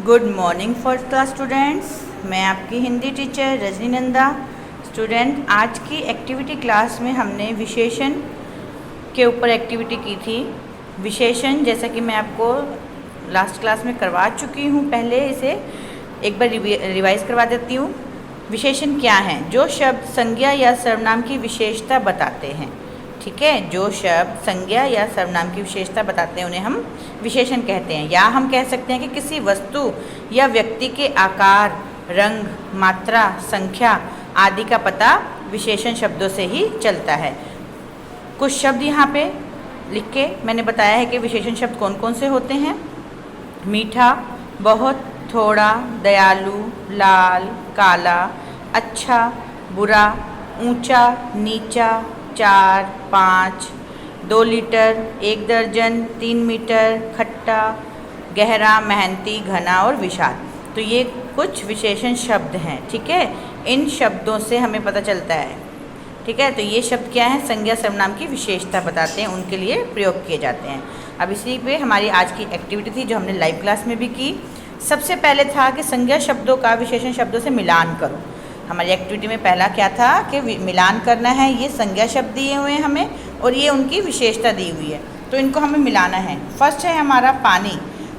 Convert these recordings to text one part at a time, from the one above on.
Good morning first class students. मैं आपकी Hindi teacher Rajni Nanda. Student, आज की एक्टिविटी क्लास में हमने विशेषण के ऊपर एक्टिविटी की थी। विशेषण जैसा कि मैं आपको लास्ट क्लास में करवा चुकी हूँ, पहले इसे एक बार रिवाइज करवा देती हूँ। विशेषण क्या हैं? जो शब्द संज्ञा या सर्वनाम की विशेषता बताते हैं। ठीक है, जो शब्द संज्ञा या सर्वनाम की विशेषता बताते हैं उन्हें हम विशेषण कहते हैं। या हम कह सकते हैं कि किसी वस्तु या व्यक्ति के आकार, रंग, मात्रा, संख्या आदि का पता विशेषण शब्दों से ही चलता है। कुछ शब्द यहाँ पे लिख के मैंने बताया है कि विशेषण शब्द कौन कौन से होते हैं। मीठा, बहुत, थोड़ा, दयालु, लाल, काला, अच्छा, बुरा, ऊंचा, नीचा, 4, 5, 2 लीटर, 1 दर्जन, 3 मीटर, खट्टा, गहरा, मेहनती, घना और विशाल। तो ये कुछ विशेषण शब्द हैं। ठीक है, इन शब्दों से हमें पता चलता है। ठीक है, तो ये शब्द क्या है? संज्ञा सर्वनाम की विशेषता बताते हैं, उनके लिए प्रयोग किए जाते हैं। अब इसी पे हमारी आज की एक्टिविटी थी जो हमने लाइव क्लास में भी की। सबसे पहले था कि संज्ञा शब्दों का विशेषण शब्दों से मिलान करो। हमारी एक्टिविटी में पहला क्या था कि मिलान करना है। ये संज्ञा शब्द दिए हुए हैं हमें और ये उनकी विशेषता दी हुई है, तो इनको हमें मिलाना है। फर्स्ट है हमारा पानी।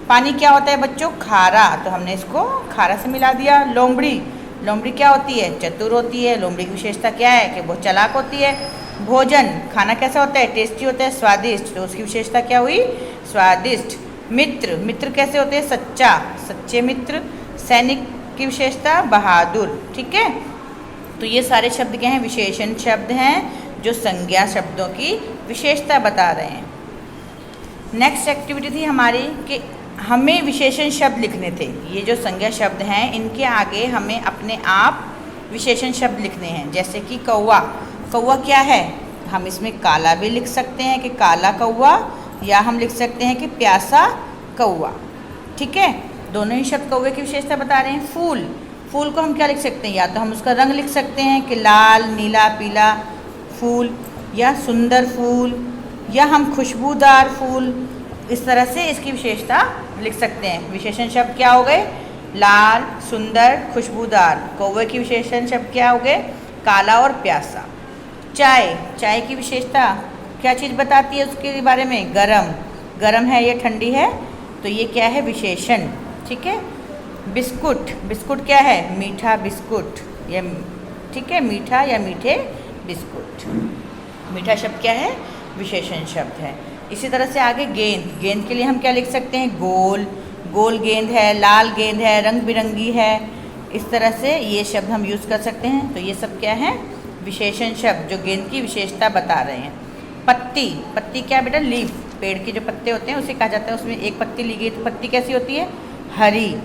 पानी क्या होता है बच्चों? खारा, तो हमने इसको खारा से मिला दिया। लोमड़ी, लोमड़ी क्या होती है? चतुर होती है। लोमड़ी की विशेषता क्या है? कि बहुत चालाक होती है। भोजन, खाना कैसा होता है? टेस्टी होता है, स्वादिष्ट, तो उसकी विशेषता क्या हुई? स्वादिष्ट। मित्र, मित्र कैसे होते हैं? सच्चा, सच्चे मित्र। सैनिक की विशेषता बहादुर। ठीक है, तो ये सारे शब्द क्या हैं? विशेषण शब्द हैं जो संज्ञा शब्दों की विशेषता बता रहे हैं। नेक्स्ट एक्टिविटी थी हमारी कि हमें विशेषण शब्द लिखने थे। ये जो संज्ञा शब्द हैं इनके आगे हमें अपने आप विशेषण शब्द लिखने हैं। जैसे कि कौवा, कौवा क्या है? हम इसमें काला भी लिख सकते हैं कि काला कौवा, या हम लिख सकते हैं कि प्यासा कौवा। ठीक है, दोनों ही शब्द कौवे की विशेषता बता रहे हैं। फूल, फूल को हम क्या लिख सकते हैं? या तो हम उसका रंग लिख सकते हैं कि लाल, नीला, पीला फूल, या सुंदर फूल, या हम खुशबूदार फूल। इस तरह से इसकी विशेषता लिख सकते हैं। विशेषण शब्द क्या हो गए? लाल, सुंदर, खुशबूदार। कौवे की विशेषण शब्द क्या हो गए? काला और प्यासा। चाय, चाय की विशेषता क्या चीज़ बताती है उसके बारे में? गरम, गरम है या ठंडी है, तो ये क्या है? विशेषण। ठीक है, बिस्कुट, बिस्कुट क्या है? मीठा बिस्कुट, या ठीक है, मीठा या मीठे बिस्कुट। मीठा शब्द क्या है? विशेषण शब्द है। इसी तरह से आगे गेंद, गेंद के लिए हम क्या लिख सकते हैं? गोल, गोल गेंद है, लाल गेंद है, रंग बिरंगी है। इस तरह से ये शब्द हम यूज़ कर सकते हैं। तो ये सब क्या है? विशेषण शब्द जो गेंद की विशेषता बता रहे हैं। पत्ती, पत्ती क्या बेटा? लीफ, पेड़ के जो पत्ते होते हैं उसे कहा जाता है। उसमें एक पत्ती ली गई तो पत्ती कैसी होती है? हरी,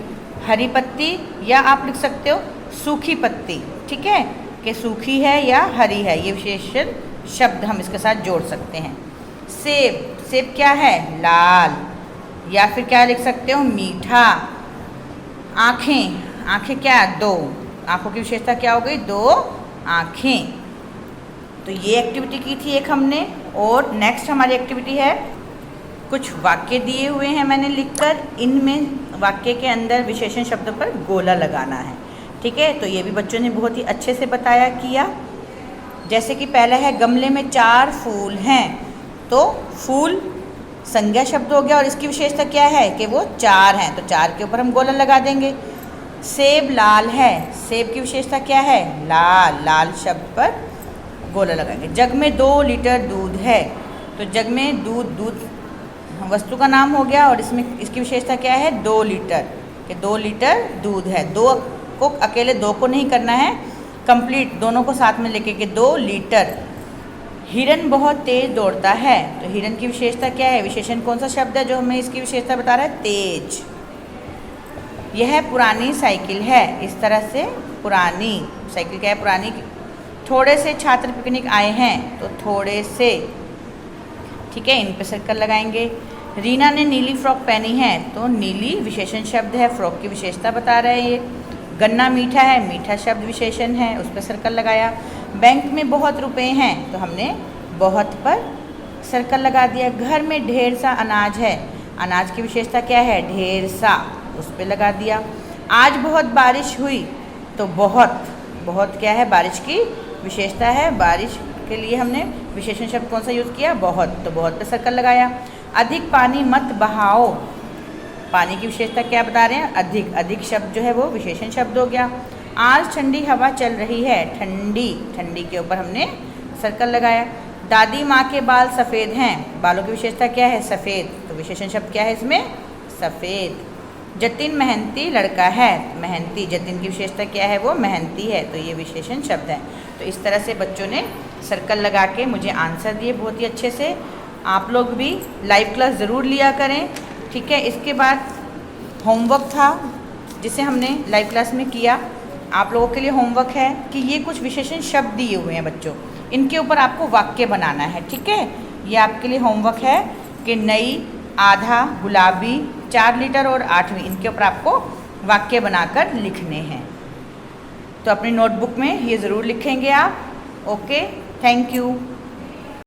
हरी पत्ती, या आप लिख सकते हो सूखी पत्ती। ठीक है, कि सूखी है या हरी है, ये विशेषण शब्द हम इसके साथ जोड़ सकते हैं। सेब, सेब क्या है? लाल, या फिर क्या लिख सकते हो? मीठा। आँखें, आँखें क्या? दो, आँखों की विशेषता क्या हो गई? दो आँखें। तो ये एक्टिविटी की थी एक हमने। और नेक्स्ट हमारी एक्टिविटी है, कुछ वाक्य दिए हुए हैं मैंने लिखकर, इनमें वाक्य के अंदर विशेषण शब्दों पर गोला लगाना है। ठीक है, तो ये भी बच्चों ने बहुत ही अच्छे से बताया किया। जैसे कि पहला है गमले में 4 फूल हैं, तो फूल संज्ञा शब्द हो गया और इसकी विशेषता क्या है? कि वो 4 हैं, तो 4 के ऊपर हम गोला लगा देंगे। सेब लाल है, सेब की विशेषता क्या है? लाल, लाल शब्द पर गोला लगाएंगे। जग में 2 लीटर दूध है, तो जग में दूध, दूध वस्तु का नाम हो गया और इसमें इसकी विशेषता क्या है? 2 लीटर, कि 2 लीटर दूध है। 2 को अकेले 2 को नहीं करना है, कंप्लीट दोनों को साथ में लेके के 2 लीटर। हिरन बहुत तेज दौड़ता है, तो हिरन की विशेषता क्या है? विशेषण कौन सा शब्द है जो हमें इसकी विशेषता बता रहा है? तेज। यह पुरानी साइकिल है, इस तरह से पुरानी साइकिल क्या है? पुरानी। थोड़े से छात्र पिकनिक आए हैं, तो थोड़े से। ठीक है, इन पे सर्कल लगाएंगे। रीना ने नीली फ्रॉक पहनी है, तो नीली विशेषण शब्द है, फ्रॉक की विशेषता बता रहे हैं ये। गन्ना मीठा है, मीठा शब्द विशेषण है, उस पर सर्कल लगाया। बैंक में बहुत रुपए हैं, तो हमने बहुत पर सर्कल लगा दिया। घर में ढेर सा अनाज है, अनाज की विशेषता क्या है? ढेर सा। उस पर लगा दिया। आज बहुत बारिश हुई, तो बहुत क्या है, बारिश की विशेषता है। बारिश के लिए हमने विशेषण शब्द कौन सा यूज़ किया, बहुत, तो बहुत पे सर्कल लगाया। अधिक पानी मत बहाओ, पानी की विशेषता क्या बता रहे हैं, अधिक शब्द जो है वो विशेषण शब्द हो गया। आज ठंडी हवा चल रही है, ठंडी के ऊपर हमने सर्कल लगाया। दादी माँ के बाल सफ़ेद हैं, बालों की विशेषता क्या है, सफ़ेद, तो विशेषण शब्द क्या है इसमें, सफ़ेद। जतिन मेहनती लड़का है, मेहनती, जतिन की विशेषता क्या है, वो मेहनती है, तो ये विशेषण शब्द है। तो इस तरह से बच्चों ने सर्कल लगा के मुझे आंसर दिए बहुत ही अच्छे से। आप लोग भी लाइव क्लास ज़रूर लिया करें, ठीक है। इसके बाद होमवर्क था जिसे हमने लाइव क्लास में किया। आप लोगों के लिए होमवर्क है कि ये कुछ विशेषण शब्द दिए हुए हैं बच्चों, इनके ऊपर आपको वाक्य बनाना है, ठीक है। ये आपके लिए होमवर्क है कि नई, आधा, गुलाबी, 4 लीटर और 8वीं, इनके ऊपर आपको वाक्य बनाकर लिखने हैं। तो अपनी नोटबुक में ये ज़रूर लिखेंगे आप। Okay, thank you.